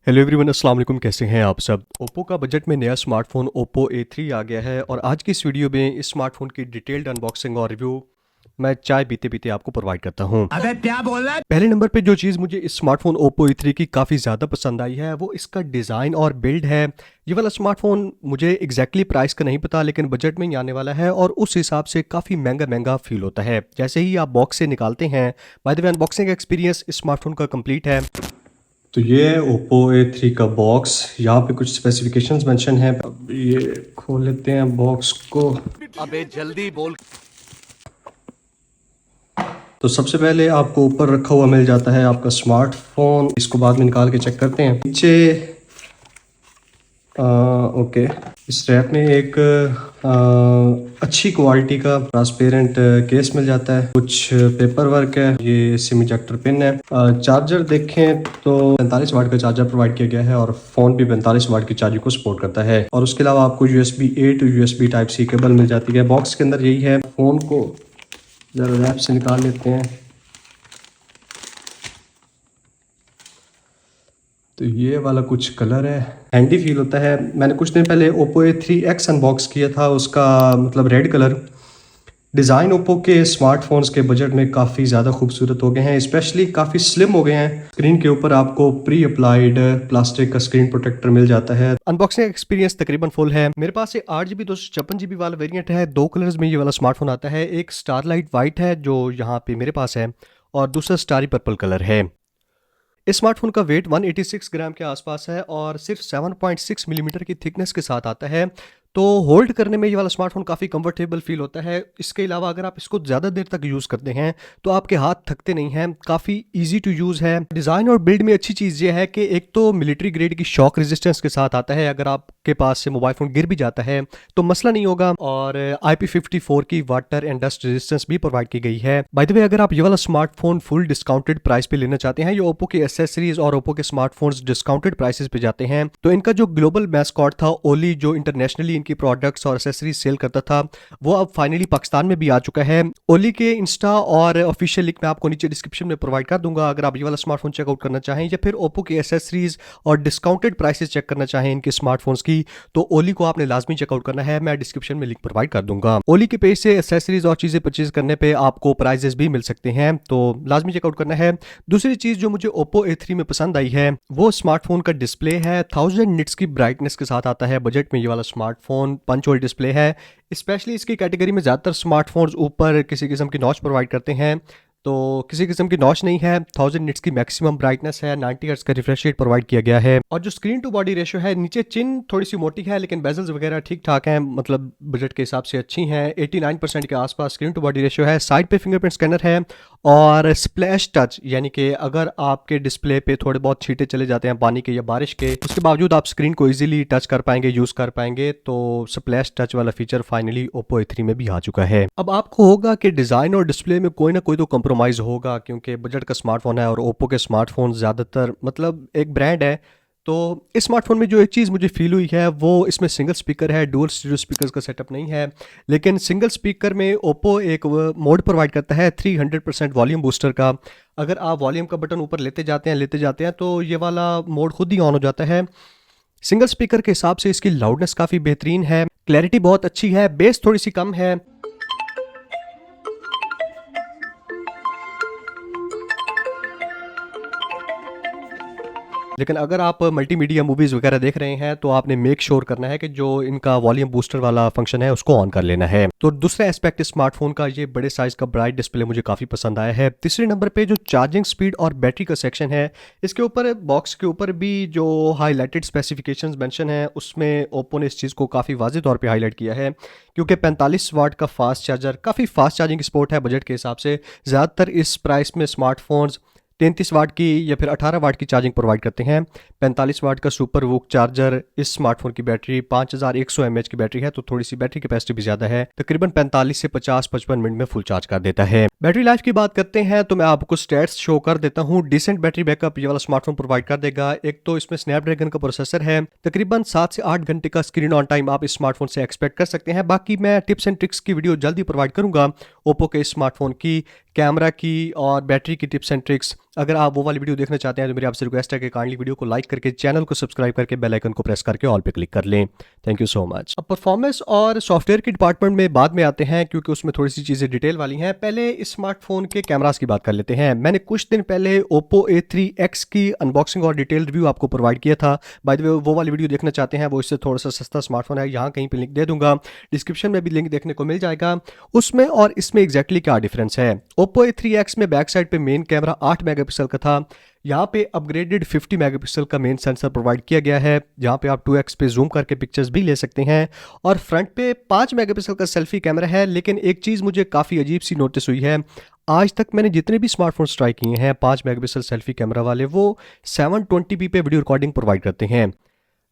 Hello everyone, अस्सलाम वालेकुम। कैसे हैं आप सब। ओप्पो का बजट में नया स्मार्टफोन ओप्पो A3 आ गया है और आज की इस वीडियो में इस स्मार्टफोन की डिटेल्ड अनबॉक्सिंग और रिव्यू मैं चाय पीते पीते आपको प्रोवाइड करता हूं। अबे क्या बोल रहा है। पहले नंबर पे जो चीज़ मुझे इस स्मार्टफोन ओप्पो A3 की काफ़ी ज़्यादा पसंद आई है वो इसका डिज़ाइन और बिल्ड है। ये वाला स्मार्टफोन मुझे एग्जैक्टली प्राइस का नहीं पता, लेकिन बजट में ही आने वाला है और उस हिसाब से काफ़ी महंगा महंगा फील होता है। जैसे ही आप बॉक्स से निकालते हैं, by the way unboxing experience इस स्मार्टफोन का कंप्लीट है। तो ये है ओप्पो A3 का बॉक्स। यहाँ पे कुछ स्पेसिफिकेशंस मेंशन हैं। अब ये खोल लेते हैं बॉक्स को। अबे जल्दी बोल। तो सबसे पहले आपको ऊपर रखा हुआ मिल जाता है आपका स्मार्टफोन। इसको बाद में निकाल के चेक करते हैं। नीचे ओके, इस रैक में एक अच्छी क्वालिटी का ट्रांसपेरेंट केस मिल जाता है। कुछ पेपर वर्क है। ये सिम इजेक्टर पिन है। चार्जर देखें तो 45 वाट का चार्जर प्रोवाइड किया गया है और फोन भी 45 वाट की चार्जिंग को सपोर्ट करता है। और उसके अलावा आपको USB-A to USB Type-C cable मिल जाती है। बॉक्स के अंदर यही है। फोन को जरा रैप से निकाल लेते हैं। तो ये वाला कुछ कलर है, हैंडी फील होता है। मैंने कुछ दिन पहले ओप्पो A3X अनबॉक्स किया था, उसका मतलब रेड कलर। डिज़ाइन ओप्पो के स्मार्टफोन्स के बजट में काफ़ी ज़्यादा खूबसूरत हो गए हैं, स्पेशली काफ़ी स्लिम हो गए हैं। स्क्रीन के ऊपर आपको प्री अप्लाइड प्लास्टिक का स्क्रीन प्रोटेक्टर मिल जाता है। अनबॉक्सिंग एक्सपीरियंस तकरीबन फुल है। मेरे पास 8GB 256GB वाला वेरिएंट है। 2 कलर्स में ये वाला स्मार्टफोन आता है। एक स्टारलाइट वाइट है जो यहाँ पे मेरे पास है और दूसरा स्टारी पर्पल कलर है। इस स्मार्टफोन का वेट 186 ग्राम के आसपास है और सिर्फ 7.6 मिलीमीटर की थिकनेस के साथ आता है। तो होल्ड करने में ये वाला स्मार्टफोन काफ़ी कंफर्टेबल फील होता है। इसके अलावा अगर आप इसको ज़्यादा देर तक यूज़ करते हैं तो आपके हाथ थकते नहीं हैं। काफ़ी इजी टू यूज़ है। डिज़ाइन और बिल्ड में अच्छी चीज़ ये है कि एक तो मिलिट्री ग्रेड की शॉक रेजिस्टेंस के साथ आता है। अगर आपके पास से मोबाइल फ़ोन गिर भी जाता है तो मसला नहीं होगा। और IP54 की वाटर एंड डस्ट रेजिस्टेंस भी प्रोवाइड की गई है। बाय द वे, अगर आप ये वाला स्मार्टफोन फुल डिस्काउंटेड प्राइस पे लेना चाहते हैं, ये ओप्पो के एसेसरीज और ओप्पो के स्मार्टफोन्स डिस्काउंटेड प्राइसेस पे जाते हैं, तो इनका जो ग्लोबल मैस्कॉट था ओली, जो इंटरनेशनली इनकी प्रोडक्ट्स और एसेसरीज सेल करता था, वो अब फाइनली पाकिस्तान में भी आ चुका है। ओली के इंस्टा और ऑफिशियल लिंक मैं आपको नीचे डिस्क्रिप्शन में प्रोवाइड कर दूंगा। अगर आप ये वाला स्मार्टफोन चेकआउट करना चाहें या फिर ओप्पो की एसेसरीज और डिस्काउंटेड प्राइसेस चेक करना चाहें इनके स्मार्टफोन्स की, तो ओली को आपने लाजमी चेकआउट करना है। मैं डिस्क्रिप्शन में लिंक प्रोवाइड कर दूंगा। ओली के पेज से एसेसरीज और चीज़ें परचेज करने पे आपको प्राइजेस भी मिल सकते हैं, तो लाजमी चेकआउट करना है। दूसरी चीज़ जो मुझे ओप्पो A3 में पसंद आई है वो स्मार्टफोन का डिस्प्ले है। 1000 निट्स की ब्राइटनेस के साथ आता है। बजट में ये वाला स्मार्टफोन पंच होल डिस्प्ले है। स्पेशली इसकी कैटेगरी में ज़्यादातर स्मार्टफोन्स ऊपर किसी किस्म की नॉच प्रोवाइड करते हैं, तो किसी किस्म की नॉच नहीं है। 1000 निट्स की मैक्सिमम ब्राइटनेस है। 90 हर्ट्ज का रिफ्रेश रेट प्रोवाइड किया गया है। और जो स्क्रीन टू बॉडी रेशियो है, नीचे चिन थोड़ी सी मोटी है लेकिन बेजल्स वगैरह ठीक ठाक हैं, मतलब बजट के हिसाब से अच्छी हैं। 89% के आसपास स्क्रीन टू बॉडी रेशियो है। साइड पे फिंगरप्रिंट स्कैनर है और स्प्लैश टच, यानी कि अगर आपके डिस्प्ले पे थोड़े बहुत छींटे चले जाते हैं पानी के या बारिश के, उसके बावजूद आप स्क्रीन को इजीली टच कर पाएंगे, यूज कर पाएंगे। तो स्प्लैश टच वाला फीचर फाइनली ओप्पो A3 में भी आ चुका है। अब आपको होगा कि डिजाइन और डिस्प्ले में कोई ना कोई तो कॉम्प्रोमाइज होगा, क्योंकि बजट का स्मार्टफोन है और ओप्पो के स्मार्टफोन ज़्यादातर मतलब एक ब्रांड है। तो इस स्मार्टफोन में जो एक चीज़ मुझे फील हुई है वो इसमें सिंगल स्पीकर है। डुअल स्टीरियो स्पीकर्स का सेटअप नहीं है, लेकिन सिंगल स्पीकर में ओप्पो एक मोड प्रोवाइड करता है 300% वॉल्यूम बूस्टर का। अगर आप वॉल्यूम का बटन ऊपर लेते जाते हैं तो ये वाला मोड खुद ही ऑन हो जाता है। सिंगल स्पीकर के हिसाब से इसकी लाउडनेस काफ़ी बेहतरीन है। क्लैरिटी बहुत अच्छी है। बेस थोड़ी सी कम है। लेकिन अगर आप मल्टीमीडिया मूवीज़ वगैरह देख रहे हैं तो आपने मेक श्योर करना है कि जो इनका वॉल्यूम बूस्टर वाला फंक्शन है उसको ऑन कर लेना है। तो दूसरा एस्पेक्ट इस स्मार्टफोन का ये बड़े साइज का ब्राइट डिस्प्ले मुझे काफ़ी पसंद आया है। तीसरे नंबर पे जो चार्जिंग स्पीड और बैटरी का सेक्शन है, इसके ऊपर बॉक्स के ऊपर भी जो हाईलाइटेड स्पेसिफिकेशंस मेंशन है उसमें ओप्पो ने इस चीज़ को काफ़ी वाज़ेह तौर पे हाईलाइट किया है, क्योंकि 45 वाट का फास्ट चार्जर काफ़ी फास्ट चार्जिंग सपोर्ट है बजट के हिसाब से। ज़्यादातर इस प्राइस में स्मार्टफोन्स 33 वाट की या फिर 18 वाट की चार्जिंग प्रोवाइड करते हैं। 45 वाट का सुपर वूक चार्जर। इस स्मार्टफोन की बैटरी 5100 mAh की बैटरी है, तो थोड़ी सी बैटरी कैपेसिटी भी ज़्यादा है। तकरीबन 45 से 50-55 मिनट में फुल चार्ज कर देता है। बैटरी लाइफ की बात करते हैं तो मैं आपको स्टैट्स शो कर देता हूँ। डिसेंट बैटरी बैकअप ये वाला स्मार्टफोन प्रोवाइड कर देगा। एक तो इसमें स्नैपड्रैगन का प्रोसेसर है। तकरीबन 7 से 8 घंटे का स्क्रीन ऑन टाइम आप इस स्मार्टफोन से एक्सपेक्ट कर सकते हैं। बाकी मैं टिप्स एंड ट्रिक्स की वीडियो जल्दी प्रोवाइड करूंगा ओप्पो के स्मार्टफोन की, कैमरा की और बैटरी की टिप्स एंड ट्रिक्स। अगर आप वो वाली वीडियो देखना चाहते हैं तो मेरी आपसे रिक्वेस्ट है कि काइंडली वीडियो को लाइक करके चैनल को सब्सक्राइब करके बेल आइकन को प्रेस करके ऑल पे क्लिक कर लें। Thank you so much. अब परफॉर्मेंस और सॉफ्टवेयर के डिपार्टमेंट में बाद में आते हैं क्योंकि उसमें थोड़ी सी चीज़ें डिटेल वाली हैं। पहले इस स्मार्टफोन के कैमरास की बात कर लेते हैं। मैंने कुछ दिन पहले Oppo A3X की अनबॉक्सिंग और डिटेल रिव्यू आपको प्रोवाइड किया था। बाय द वे वो वाली वीडियो देखना चाहते हैं, वो इससे थोड़ा सा सस्ता स्मार्टफोन है, यहाँ कहीं पे लिंक दे दूंगा, डिस्क्रिप्शन में भी लिंक देखने को मिल जाएगा। उसमें और इसमें एग्जैक्टली क्या डिफरेंस है। Oppo A3X में बैक साइड पे मेन कैमरा 8 मेगापिक्सल का था, यहाँ पे अपग्रेडेड 50 मेगापिक्सल का मेन सेंसर प्रोवाइड किया गया है, जहाँ पे आप 2x पे जूम करके पिक्चर्स भी ले सकते हैं। और फ्रंट पे 5 मेगापिक्सल का सेल्फी कैमरा है। लेकिन एक चीज़ मुझे काफ़ी अजीब सी नोटिस हुई है, आज तक मैंने जितने भी स्मार्टफोन ट्राई किए हैं 5 मेगापिक्सल सेल्फी कैमरा वाले, वो 720p पे वीडियो रिकॉर्डिंग प्रोवाइड करते हैं।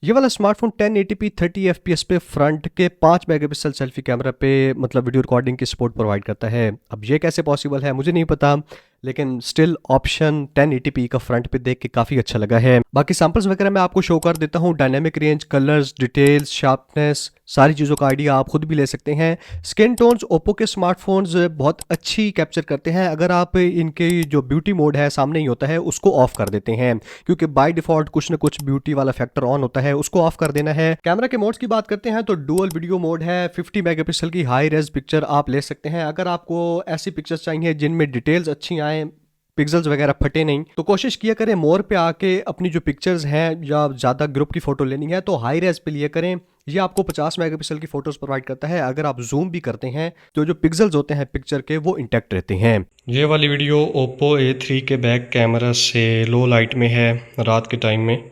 ये वाला स्मार्टफोन 1080p 30 fps पे फ्रंट के 5 मेगापिक्सल सेल्फी कैमरा पे मतलब वीडियो रिकॉर्डिंग की सपोर्ट प्रोवाइड करता है। अब ये कैसे पॉसिबल है मुझे नहीं पता, लेकिन स्टिल ऑप्शन 1080p का फ्रंट पे देख के काफ़ी अच्छा लगा है। बाकी सैंपल्स वगैरह मैं आपको शो कर देता हूँ। Dynamic range, colours, details, sharpness, सारी चीज़ों का आइडिया आप खुद भी ले सकते हैं। स्किन टोन्स ओप्पो के स्मार्टफोन्स बहुत अच्छी कैप्चर करते हैं अगर आप इनके जो ब्यूटी मोड है सामने ही होता है उसको ऑफ कर देते हैं, क्योंकि बाय डिफॉल्ट कुछ ना कुछ ब्यूटी वाला फैक्टर ऑन होता है, उसको ऑफ कर देना है। कैमरा के मोड्स की बात करते हैं तो डुअल वीडियो मोड है, 50 मेगापिक्सल की हाई रेज पिक्चर आप ले सकते हैं। अगर आपको ऐसी पिक्चर्स चाहिए जिनमें डिटेल्स अच्छी आए, पिक्सल्स वगैरह फटे नहीं, तो कोशिश किया करें मोर पे आके अपनी जो पिक्चर्स हैं या ज़्यादा ग्रुप की फ़ोटो लेनी है तो हाई रेज पे लिया करें। ये आपको 50 मेगापिक्सल की फ़ोटोज़ प्रोवाइड करता है। अगर आप जूम भी करते हैं तो जो पिक्सल्स होते हैं पिक्चर के वो इंटैक्ट रहते हैं। ये वाली वीडियो Oppo A3 के बैक कैमरा से लो लाइट में है रात के टाइम में,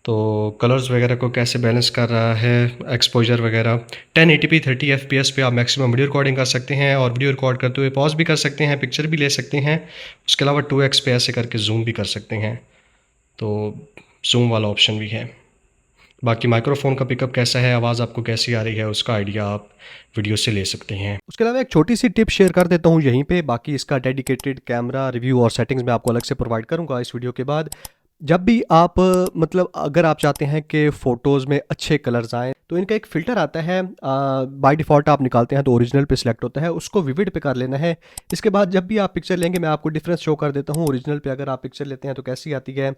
तो कलर्स वगैरह को कैसे बैलेंस कर रहा है, एक्सपोजर वगैरह। 1080p 30 fps पे आप मैक्सिमम वीडियो रिकॉर्डिंग कर सकते हैं और वीडियो रिकॉर्ड करते हुए पॉज भी कर सकते हैं, पिक्चर भी ले सकते हैं। उसके अलावा 2x पे ऐसे करके जूम भी कर सकते हैं, तो जूम वाला ऑप्शन भी है। बाकी माइक्रोफोन का पिकअप कैसा है, आवाज़ आपको कैसी आ रही है, उसका आइडिया आप वीडियो से ले सकते हैं। उसके अलावा एक छोटी सी टिप शेयर कर देता हूँ यहीं पे। बाकी इसका डेडिकेटेड कैमरा रिव्यू और सेटिंग्स मैं आपको अलग से प्रोवाइड करूँगा इस वीडियो के बाद। जब भी आप मतलब अगर आप चाहते हैं कि फ़ोटोज़ में अच्छे कलर्स आएँ तो इनका एक फ़िल्टर आता है, बाय डिफ़ॉल्ट आप निकालते हैं तो ओरिजिनल पे सिलेक्ट होता है, उसको विविड पे कर लेना है। इसके बाद जब भी आप पिक्चर लेंगे मैं आपको डिफरेंस शो कर देता हूँ। ओरिजिनल पे अगर आप पिक्चर लेते हैं तो कैसी आती है,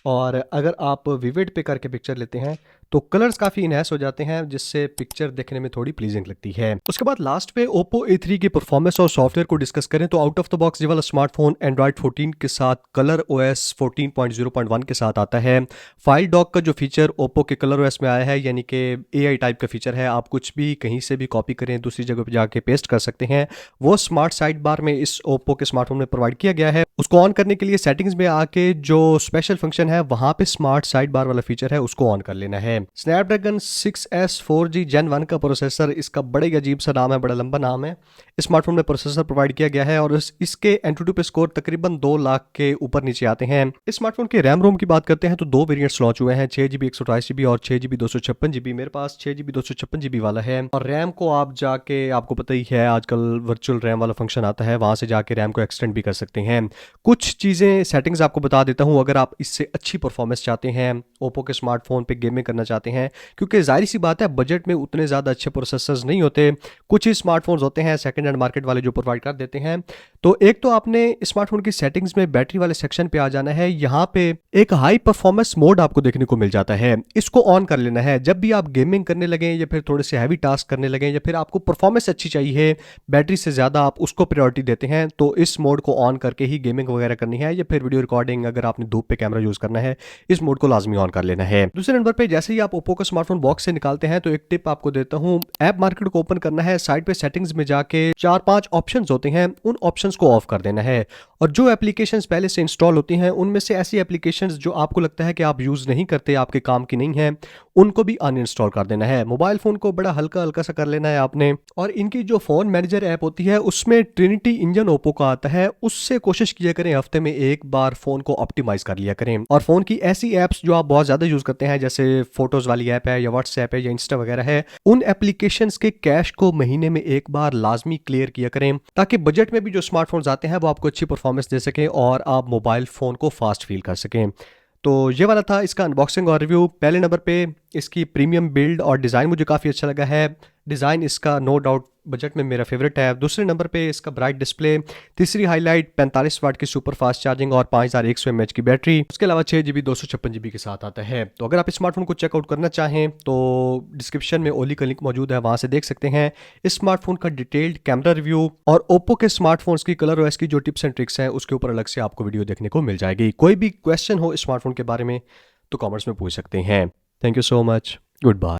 और अगर आप विविड पे करके पिक्चर लेते हैं तो कलर्स काफ़ी इनहैंस हो जाते हैं, जिससे पिक्चर देखने में थोड़ी प्लीजिंग लगती है। उसके बाद लास्ट पे Oppo A3 की परफॉर्मेंस और सॉफ्टवेयर को डिस्कस करें तो आउट ऑफ द बॉक्स ये वाला स्मार्टफोन Android 14 के साथ कलर OS 14.0.1 के साथ आता है। फाइल डॉक का जो फीचर Oppo के कलर OS में आया है, यानी कि AI टाइप का फीचर है, आप कुछ भी कहीं से भी कॉपी करें दूसरी जगह पर जाके पेस्ट कर सकते हैं, वो स्मार्ट साइड बार में इस Oppo के स्मार्टफोन में प्रोवाइड किया गया है। उसको ऑन करने के लिए सेटिंग्स में आके जो स्पेशल फंक्शन है वहाँ पे स्मार्ट साइड बार वाला फीचर है उसको ऑन कर लेना है। स्नैपड्रैगन 6S 4G Gen 1 का प्रोसेसर, इसका बड़ा ही अजीब सा नाम है, बड़ा लंबा नाम है। इस स्मार्टफोन में प्रोसेसर प्रोवाइड किया गया है और इसके एंटूटू पे स्कोर तकरीबन 2 लाख के ऊपर नीचे आते हैं। इस स्मार्टफोन के रैम रोम की बात करते हैं तो 2 वेरिएंट्स लॉन्च हुए हैं, 6GB 128GB और 6GB 256GB। मेरे पास 6GB 256GB वाला है। और रैम को आप जाके, आपको पता ही है आजकल वर्चुअल रैम वाला फंक्शन आता है, वहाँ से जाके रैम को एक्सटेंड भी कर सकते हैं। कुछ चीज़ें सेटिंग्स आपको बता देता हूँ अगर आप इससे अच्छी परफॉर्मेंस चाहते हैं, ओप्पो के स्मार्टफोन पे गेमिंग करना चाहते हैं, क्योंकि जाहिर सी बात है बजट में उतने ज़्यादा अच्छे प्रोसेसर्स नहीं होते। कुछ ही स्मार्टफोन्स होते हैं सेकंड हैंड मार्केट वाले जो प्रोवाइड कर देते हैं। तो एक तो आपने स्मार्टफोन की सेटिंग्स में बैटरी वाले सेक्शन पे आ जाना है। यहाँ पे एक हाई परफॉर्मेंस मोड आपको देखने को मिल जाता है, इसको ऑन कर लेना है। जब भी आप गेमिंग करने लगें या फिर थोड़े से हैवी टास्क करने लगें या फिर आपको परफॉर्मेंस अच्छी चाहिए, बैटरी से ज़्यादा आप उसको प्रायोरिटी देते हैं, तो इस मोड को ऑन करके ही गेमिंग वगैरह करनी है या फिर वीडियो रिकॉर्डिंग अगर आपने धूप पे कैमरा यूज़ करना है, इस मोड को लाजमी ऑन कर लेना है। दूसरे नंबर पे जैसे ही आप ओप्पो का स्मार्टफोन बॉक्स से निकालते हैं तो एक टिप आपको देता हूँ, ऐप मार्केट को ओपन करना है, साइड पे सेटिंग्स में जाके 4-5 ऑप्शंस होते हैं, उन ऑप्शंस को ऑफ कर देना है। और जो एप्लीकेशंस पहले से इंस्टॉल होती हैं उनमें से ऐसी एप्लीकेशंस जो आपको लगता है कि आप यूज़ नहीं करते, आपके काम की नहीं है, उनको भी अनइंस्टॉल कर देना है। मोबाइल फ़ोन को बड़ा हल्का हल्का सा कर लेना है आपने। और इनकी जो फ़ोन मैनेजर ऐप होती है उसमें ट्रिनिटी इंजन ओप्पो का आता है, उससे कोशिश किया करें हफ्ते में एक बार फ़ोन को ऑप्टिमाइज़ कर लिया करें। और फ़ोन की ऐसी ऐप्स जो आप बहुत ज़्यादा यूज़ करते हैं, जैसे फोटोज़ वाली ऐप है या व्हाट्सएप है या इंस्टा वगैरह है, उन एप्लीकेशंस के कैश को महीने में एक बार लाजमी क्लियर किया करें, ताकि बजट में भी जो स्मार्टफोन्स आते हैं वो आपको अच्छी परफॉर्मेंस दे सकें और आप मोबाइल फ़ोन को फास्ट फील कर सकें। तो ये वाला था इसका अनबॉक्सिंग और रिव्यू। पहले नंबर पे इसकी प्रीमियम बिल्ड और डिज़ाइन मुझे काफ़ी अच्छा लगा है। डिज़ाइन इसका नो डाउट बजट में मेरा फेवरेट है। दूसरे नंबर पे इसका ब्राइट डिस्प्ले, तीसरी हाईलाइट 45 वाट की सुपर फास्ट चार्जिंग और 5100 mAh की बैटरी, उसके अलावा 6GB 256GB के साथ आता है। तो अगर आप इस स्मार्टफोन को चेकआउट करना चाहें तो डिस्क्रिप्शन में ओली का लिंक मौजूद है, वहाँ से देख सकते हैं इस स्मार्टफोन का डिटेल्ड कैमरा रिव्यू और ओप्पो के स्मार्टफोन्स की कलर ओएस की जो टिप्स एंड ट्रिक्स हैं उसके ऊपर अलग से आपको वीडियो देखने को मिल जाएगी। कोई भी क्वेश्चन हो इस स्मार्टफोन के बारे में तो कमेंट्स में पूछ सकते हैं। Thank you so much, good bye.